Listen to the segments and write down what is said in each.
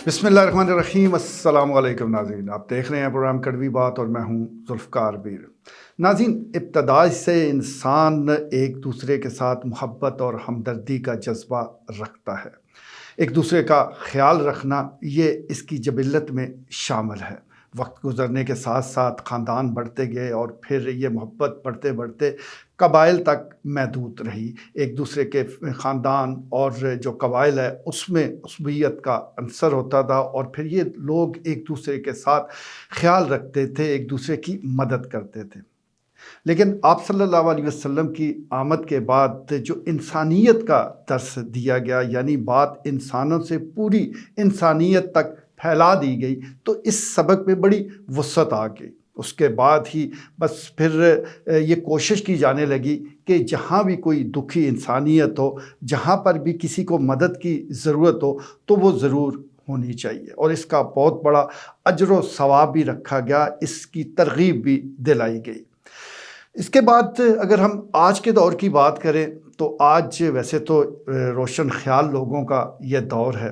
بسم اللہ الرحمن الرحیم۔ السلام علیکم ناظرین، آپ دیکھ رہے ہیں پروگرام کڑوی بات اور میں ہوں ذوالفقار بیر۔ ناظرین، ابتدا سے انسان ایک دوسرے کے ساتھ محبت اور ہمدردی کا جذبہ رکھتا ہے۔ ایک دوسرے کا خیال رکھنا یہ اس کی جبلت میں شامل ہے۔ وقت گزرنے کے ساتھ ساتھ خاندان بڑھتے گئے اور پھر یہ محبت بڑھتے بڑھتے قبائل تک محدود رہی۔ ایک دوسرے کے خاندان اور جو قبائل ہے اس میں عصبیت کا عنصر ہوتا تھا اور پھر یہ لوگ ایک دوسرے کے ساتھ خیال رکھتے تھے، ایک دوسرے کی مدد کرتے تھے۔ لیکن آپ صلی اللہ علیہ وسلم کی آمد کے بعد جو انسانیت کا درس دیا گیا، یعنی بات انسانوں سے پوری انسانیت تک پھیلا دی گئی، تو اس سبق میں بڑی وسعت آ گئی۔ اس کے بعد ہی بس پھر یہ کوشش کی جانے لگی کہ جہاں بھی کوئی دکھی انسانیت ہو، جہاں پر بھی کسی کو مدد کی ضرورت ہو تو وہ ضرور ہونی چاہیے، اور اس کا بہت بڑا اجر و ثواب بھی رکھا گیا، اس کی ترغیب بھی دلائی گئی۔ اس کے بعد اگر ہم آج کے دور کی بات کریں تو آج ویسے تو روشن خیال لوگوں کا یہ دور ہے،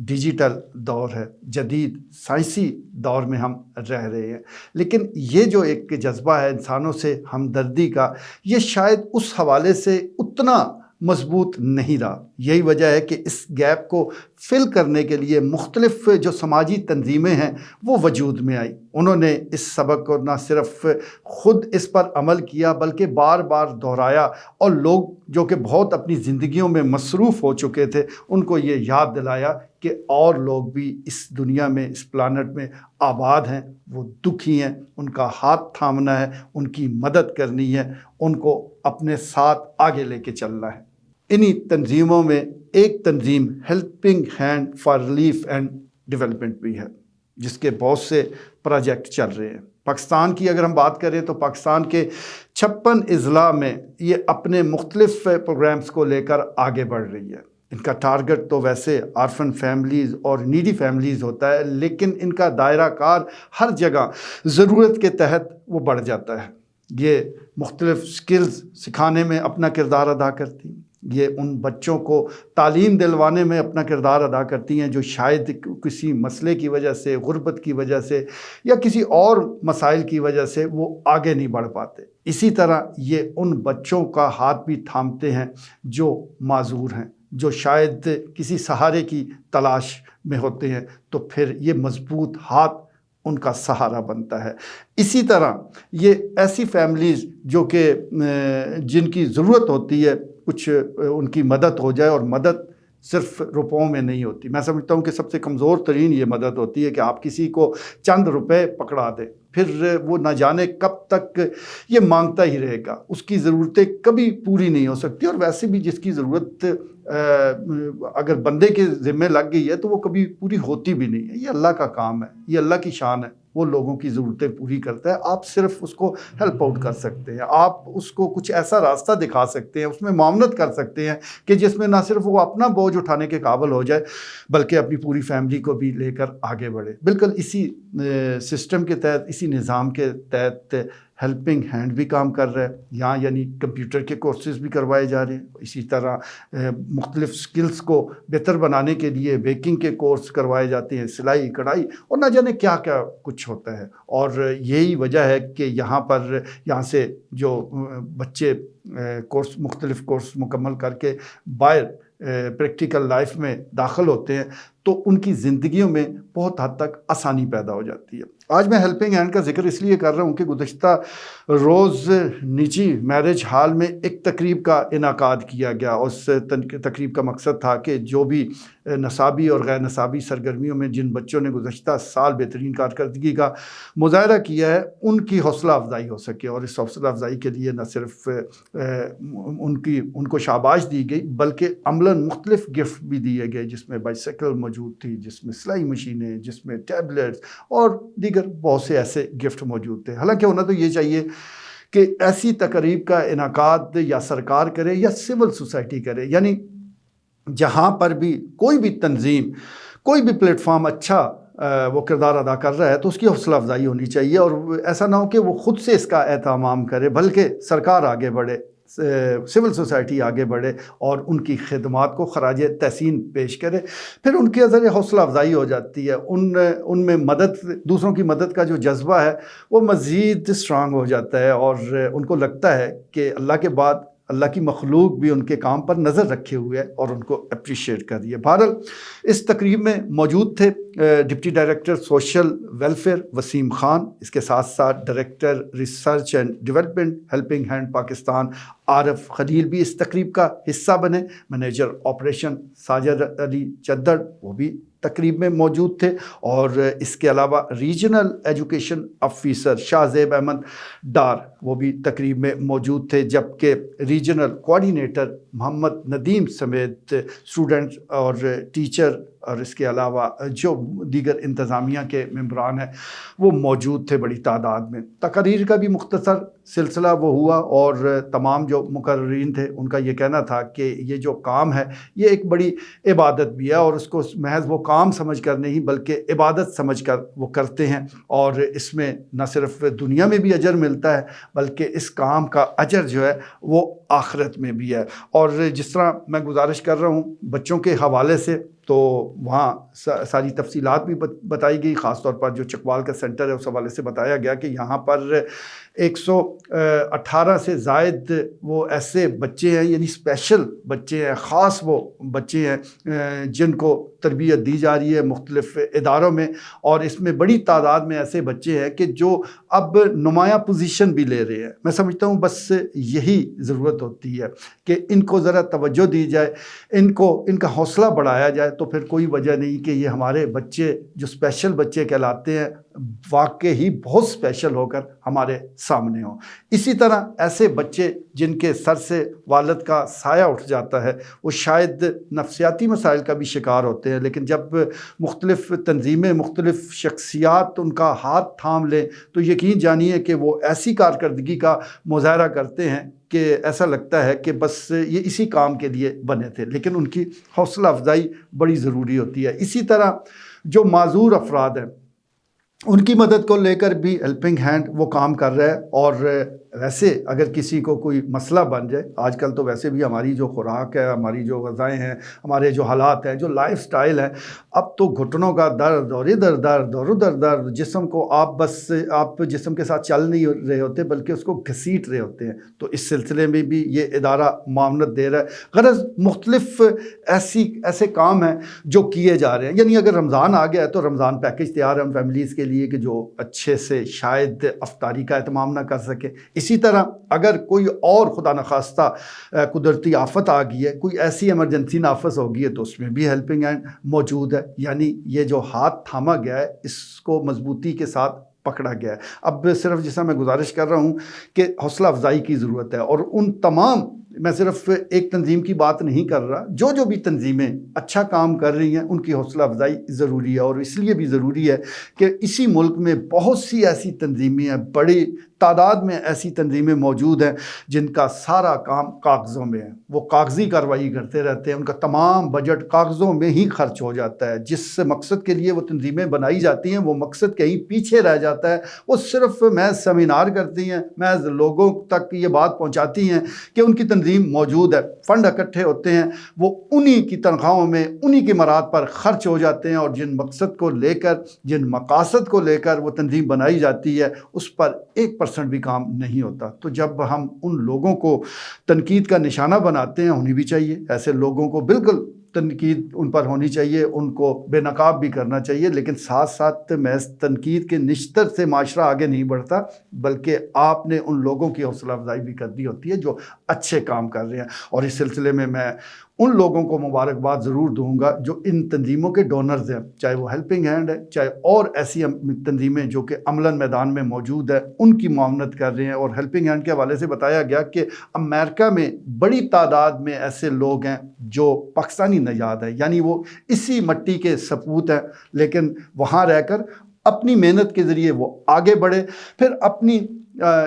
ڈیجیٹل دور ہے، جدید سائنسی دور میں ہم رہ رہے ہیں، لیکن یہ جو ایک جذبہ ہے انسانوں سے ہمدردی کا، یہ شاید اس حوالے سے اتنا مضبوط نہیں رہا۔ یہی وجہ ہے کہ اس گیپ کو فل کرنے کے لیے مختلف جو سماجی تنظیمیں ہیں وہ وجود میں آئی۔ انہوں نے اس سبق کو نہ صرف خود اس پر عمل کیا بلکہ بار بار دہرایا، اور لوگ جو کہ بہت اپنی زندگیوں میں مصروف ہو چکے تھے ان کو یہ یاد دلایا کہ اور لوگ بھی اس دنیا میں، اس پلانٹ میں آباد ہیں، وہ دکھی ہیں، ان کا ہاتھ تھامنا ہے، ان کی مدد کرنی ہے، ان کو اپنے ساتھ آگے لے کے چلنا ہے۔ انہی تنظیموں میں ایک تنظیم helping hand for relief and development بھی ہے، جس کے بہت سے پروجیکٹ چل رہے ہیں۔ پاکستان کی اگر ہم بات کریں تو پاکستان کے 56 اضلاع میں یہ اپنے مختلف پروگرامز کو لے کر آگے بڑھ رہی ہے۔ ان کا ٹارگٹ تو ویسے آرفن فیملیز اور نیڈی فیملیز ہوتا ہے، لیکن ان کا دائرہ کار ہر جگہ ضرورت کے تحت وہ بڑھ جاتا ہے۔ یہ مختلف سکلز سکھانے میں اپنا کردار ادا کرتی ہیں، یہ ان بچوں کو تعلیم دلوانے میں اپنا کردار ادا کرتی ہیں جو شاید کسی مسئلے کی وجہ سے، غربت کی وجہ سے یا کسی اور مسائل کی وجہ سے وہ آگے نہیں بڑھ پاتے۔ اسی طرح یہ ان بچوں کا ہاتھ بھی تھامتے ہیں جو معذور ہیں، جو شاید کسی سہارے کی تلاش میں ہوتے ہیں، تو پھر یہ مضبوط ہاتھ ان کا سہارا بنتا ہے۔ اسی طرح یہ ایسی فیملیز جو کہ جن کی ضرورت ہوتی ہے کچھ ان کی مدد ہو جائے، اور مدد صرف روپوں میں نہیں ہوتی۔ میں سمجھتا ہوں کہ سب سے کمزور ترین یہ مدد ہوتی ہے کہ آپ کسی کو چند روپے پکڑا دیں، پھر وہ نہ جانے کب تک یہ مانگتا ہی رہے گا، اس کی ضرورتیں کبھی پوری نہیں ہو سکتی، اور ویسے بھی جس کی ضرورت اگر بندے کے ذمہ لگ گئی ہے تو وہ کبھی پوری ہوتی بھی نہیں ہے۔ یہ اللہ کا کام ہے، یہ اللہ کی شان ہے، وہ لوگوں کی ضرورتیں پوری کرتا ہے۔ آپ صرف اس کو ہیلپ آؤٹ کر سکتے ہیں، آپ اس کو کچھ ایسا راستہ دکھا سکتے ہیں، اس میں معاونت کر سکتے ہیں کہ جس میں نہ صرف وہ اپنا بوجھ اٹھانے کے قابل ہو جائے بلکہ اپنی پوری فیملی کو بھی لے کر آگے بڑھے۔ بالکل اسی سسٹم کے تحت، اسی نظام کے تحت ہیلپنگ ہینڈ بھی کام کر رہا ہے یہاں، یعنی کمپیوٹر کے کورسز بھی کروائے جا رہے ہیں۔ اسی طرح مختلف سکلز کو بہتر بنانے کے لیے بیکنگ کے کورس کروائے جاتے ہیں، سلائی کڑھائی اور نہ جانے کیا کیا کچھ ہوتا ہے۔ اور یہی وجہ ہے کہ یہاں سے جو بچے مختلف کورس مکمل کر کے باہر پریکٹیکل لائف میں داخل ہوتے ہیں تو ان کی زندگیوں میں بہت حد تک آسانی پیدا ہو جاتی ہے۔ آج میں ہیلپنگ ہینڈ کا ذکر اس لیے کر رہا ہوں کہ گزشتہ روز نجی میرج ہال میں ایک تقریب کا انعقاد کیا گیا۔ اس تقریب کا مقصد تھا کہ جو بھی نصابی اور غیر نصابی سرگرمیوں میں جن بچوں نے گزشتہ سال بہترین کارکردگی کا مظاہرہ کیا ہے ان کی حوصلہ افزائی ہو سکے، اور اس حوصلہ افزائی کے لیے نہ صرف ان کو شاباش دی گئی بلکہ عملاً مختلف گفٹ بھی دیے گئے، جس میں بائیسیکل موجود تھی، جس میں سلائی مشینیں، جس میں ٹیبلٹس اور دیگر بہت سے ایسے گفٹ موجود تھے۔ حالانکہ ہونا تو یہ چاہیے کہ ایسی تقریب کا انعقاد یا سرکار کرے یا سول سوسائٹی کرے، یعنی جہاں پر بھی کوئی بھی تنظیم، کوئی بھی پلیٹ فارم اچھا وہ کردار ادا کر رہا ہے تو اس کی حوصلہ افزائی ہونی چاہیے، اور ایسا نہ ہو کہ وہ خود سے اس کا اہتمام کرے بلکہ سرکار آگے بڑھے، سول سوسائٹی آگے بڑھے اور ان کی خدمات کو خراج تحسین پیش کرے، پھر ان کی اثر حوصلہ افزائی ہو جاتی ہے، ان میں دوسروں کی مدد کا جو جذبہ ہے وہ مزید اسٹرانگ ہو جاتا ہے، اور ان کو لگتا ہے کہ اللہ کے بعد اللہ کی مخلوق بھی ان کے کام پر نظر رکھے ہوئے ہے اور ان کو اپریشیٹ کر رہی ہے۔ بہرحال اس تقریب میں موجود تھے deputy director social welfare Waseem Khan, اس کے ساتھ ساتھ director research and development helping hand Pakistan Arif Khalil بھی اس تقریب کا حصہ بنے، منیجر آپریشن ساجد علی چدر وہ بھی تقریب میں موجود تھے، اور اس کے علاوہ ریجنل ایجوکیشن آفیسر شاہ زیب احمد ڈار وہ بھی تقریب میں موجود تھے، جبکہ ریجنل کوآرڈینیٹر محمد ندیم سمیت اسٹوڈنٹ اور ٹیچر اور اس کے علاوہ جو دیگر انتظامیہ کے ممبران ہیں وہ موجود تھے بڑی تعداد میں۔ تقاریر کا بھی مختصر سلسلہ وہ ہوا، اور تمام جو مقررین تھے ان کا یہ کہنا تھا کہ یہ جو کام ہے یہ ایک بڑی عبادت بھی ہے، اور اس کو محض وہ کام سمجھ کر نہیں بلکہ عبادت سمجھ کر وہ کرتے ہیں، اور اس میں نہ صرف دنیا میں بھی اجر ملتا ہے بلکہ اس کام کا اجر جو ہے وہ آخرت میں بھی ہے۔ اور جس طرح میں گزارش کر رہا ہوں بچوں کے حوالے سے، تو وہاں ساری تفصیلات بھی بتائی گئی، خاص طور پر جو چکوال کا سینٹر ہے اس حوالے سے بتایا گیا کہ یہاں پر 118 سے زائد وہ ایسے بچے ہیں، یعنی اسپیشل بچے ہیں، خاص وہ بچے ہیں جن کو تربیت دی جا رہی ہے مختلف اداروں میں، اور اس میں بڑی تعداد میں ایسے بچے ہیں کہ جو اب نمایاں پوزیشن بھی لے رہے ہیں۔ میں سمجھتا ہوں بس یہی ضرورت ہوتی ہے کہ ان کو ذرا توجہ دی جائے، ان کا حوصلہ بڑھایا جائے، تو پھر کوئی وجہ نہیں کہ یہ ہمارے بچے جو اسپیشل بچے کہلاتے ہیں واقعی بہت اسپیشل ہو کر ہمارے سامنے ہوں۔ اسی طرح ایسے بچے جن کے سر سے والد کا سایہ اٹھ جاتا ہے وہ شاید نفسیاتی مسائل کا بھی شکار ہوتے ہیں، لیکن جب مختلف تنظیمیں مختلف شخصیات ان کا ہاتھ تھام لیں تو یقین جانیے کہ وہ ایسی کارکردگی کا مظاہرہ کرتے ہیں کہ ایسا لگتا ہے کہ بس یہ اسی کام کے لیے بنے تھے، لیکن ان کی حوصلہ افزائی بڑی ضروری ہوتی ہے۔ اسی طرح جو معذور افراد ہیں ان کی مدد کو لے کر بھی ہیلپنگ ہینڈ وہ کام کر رہا ہے، اور ویسے اگر کسی کو کوئی مسئلہ بن جائے، آج کل تو ویسے بھی ہماری جو خوراک ہے، ہماری جو غذائیں ہیں، ہمارے جو حالات ہیں، جو لائف سٹائل ہے، اب تو گھٹنوں کا درد اور ادھر درد اور ادھر درد، جسم کو آپ جسم کے ساتھ چل نہیں رہے ہوتے بلکہ اس کو گھسیٹ رہے ہوتے ہیں، تو اس سلسلے میں بھی یہ ادارہ معاونت دے رہا ہے۔ غرض مختلف ایسے کام ہیں جو کیے جا رہے ہیں، یعنی اگر رمضان آ گیا ہے تو رمضان پیکج تیار ہے ہم فیملیز کے لیے کہ جو اچھے سے شاید افطاری کا اہتمام نہ کر سکے۔ اسی طرح اگر کوئی اور خدا نخواستہ قدرتی آفت آ گئی ہے، کوئی ایسی ایمرجنسی نافذ ہو گئی ہے، تو اس میں بھی ہیلپنگ ہینڈ موجود ہے، یعنی یہ جو ہاتھ تھاما گیا ہے اس کو مضبوطی کے ساتھ پکڑا گیا ہے۔ اب صرف جیسا میں گزارش کر رہا ہوں کہ حوصلہ افزائی کی ضرورت ہے، اور ان تمام، میں صرف ایک تنظیم کی بات نہیں کر رہا، جو بھی تنظیمیں اچھا کام کر رہی ہیں ان کی حوصلہ افزائی ضروری ہے، اور اس لیے بھی ضروری ہے کہ اسی ملک میں بہت سی ایسی تنظیمیں ہیں، بڑی تعداد میں ایسی تنظیمیں موجود ہیں جن کا سارا کام کاغذوں میں ہے، وہ کاغذی کارروائی کرتے رہتے ہیں، ان کا تمام بجٹ کاغذوں میں ہی خرچ ہو جاتا ہے، جس مقصد کے لیے وہ تنظیمیں بنائی جاتی ہیں وہ مقصد کہیں پیچھے رہ جاتا ہے، وہ صرف محض سیمینار کرتی ہیں، محض لوگوں تک یہ بات پہنچاتی ہیں کہ ان کی تنظیم موجود ہے، فنڈ اکٹھے ہوتے ہیں، وہ انہی کی تنخواہوں میں انہی کے مراد پر خرچ ہو جاتے ہیں، اور جن مقصد کو لے کر، جن مقاصد کو لے کر وہ تنظیم بنائی جاتی ہے اس پر 1% بھی کام نہیں ہوتا۔ تو جب ہم ان لوگوں کو تنقید کا نشانہ بناتے ہیں، ہونی بھی چاہیے ایسے لوگوں کو، بالکل تنقید ان پر ہونی چاہیے، ان کو بے نقاب بھی کرنا چاہیے، لیکن ساتھ ساتھ محض تنقید کے نشتر سے معاشرہ آگے نہیں بڑھتا، بلکہ آپ نے ان لوگوں کی حوصلہ افزائی بھی کرنی ہوتی ہے جو اچھے کام کر رہے ہیں۔ اور اس سلسلے میں میں ان لوگوں کو مبارکباد ضرور دوں گا جو ان تنظیموں کے ڈونرز ہیں، چاہے وہ ہیلپنگ ہینڈ ہے، چاہے اور ایسی تنظیمیں جو کہ عملاً میدان میں موجود ہے، ان کی معاونت کر رہے ہیں۔ اور ہیلپنگ ہینڈ کے حوالے سے بتایا گیا کہ امریکہ میں بڑی تعداد میں ایسے لوگ ہیں جو پاکستانی نژاد ہیں، یعنی وہ اسی مٹی کے سپوت ہیں، لیکن وہاں رہ کر اپنی محنت کے ذریعے وہ آگے بڑھے، پھر اپنی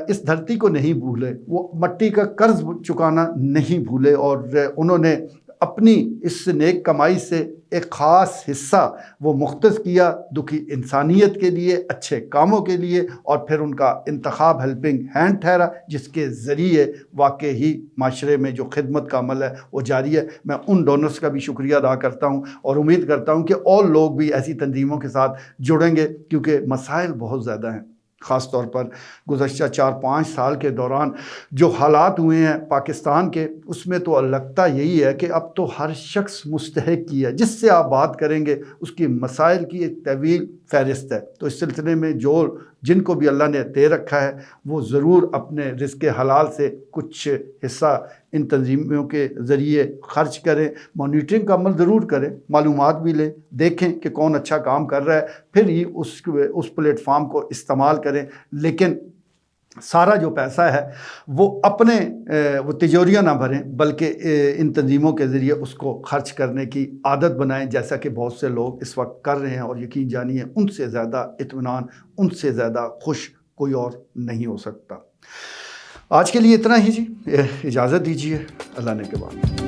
اس دھرتی کو نہیں بھولے، وہ مٹی کا قرض چکانا نہیں بھولے، اور انہوں نے اپنی اس نیک کمائی سے ایک خاص حصہ وہ مختص کیا دکھی انسانیت کے لیے، اچھے کاموں کے لیے، اور پھر ان کا انتخاب ہیلپنگ ہینڈ ٹھہرا، جس کے ذریعے واقعی معاشرے میں جو خدمت کا عمل ہے وہ جاری ہے۔ میں ان ڈونرز کا بھی شکریہ ادا کرتا ہوں اور امید کرتا ہوں کہ اور لوگ بھی ایسی تنظیموں کے ساتھ جڑیں گے، کیونکہ مسائل بہت زیادہ ہیں۔ خاص طور پر گزشتہ 4-5 سال کے دوران جو حالات ہوئے ہیں پاکستان کے، اس میں تو لگتا یہی ہے کہ اب تو ہر شخص مستحق کی ہے، جس سے آپ بات کریں گے اس کی مسائل کی ایک طویل فہرست ہے۔ تو اس سلسلے میں جن کو بھی اللہ نے دے رکھا ہے وہ ضرور اپنے رزق حلال سے کچھ حصہ ان تنظیموں کے ذریعے خرچ کریں، مانیٹرنگ کا عمل ضرور کریں، معلومات بھی لیں، دیکھیں کہ کون اچھا کام کر رہا ہے، پھر ہی اس پلیٹ فارم کو استعمال کریں۔ لیکن سارا جو پیسہ ہے وہ اپنے وہ تجوریاں نہ بھریں، بلکہ ان تنظیموں کے ذریعے اس کو خرچ کرنے کی عادت بنائیں، جیسا کہ بہت سے لوگ اس وقت کر رہے ہیں، اور یقین جانیے ان سے زیادہ اطمینان، ان سے زیادہ خوش کوئی اور نہیں ہو سکتا۔ آج کے لیے اتنا ہی جی، اجازت دیجیے، اللہ نے کے بعد۔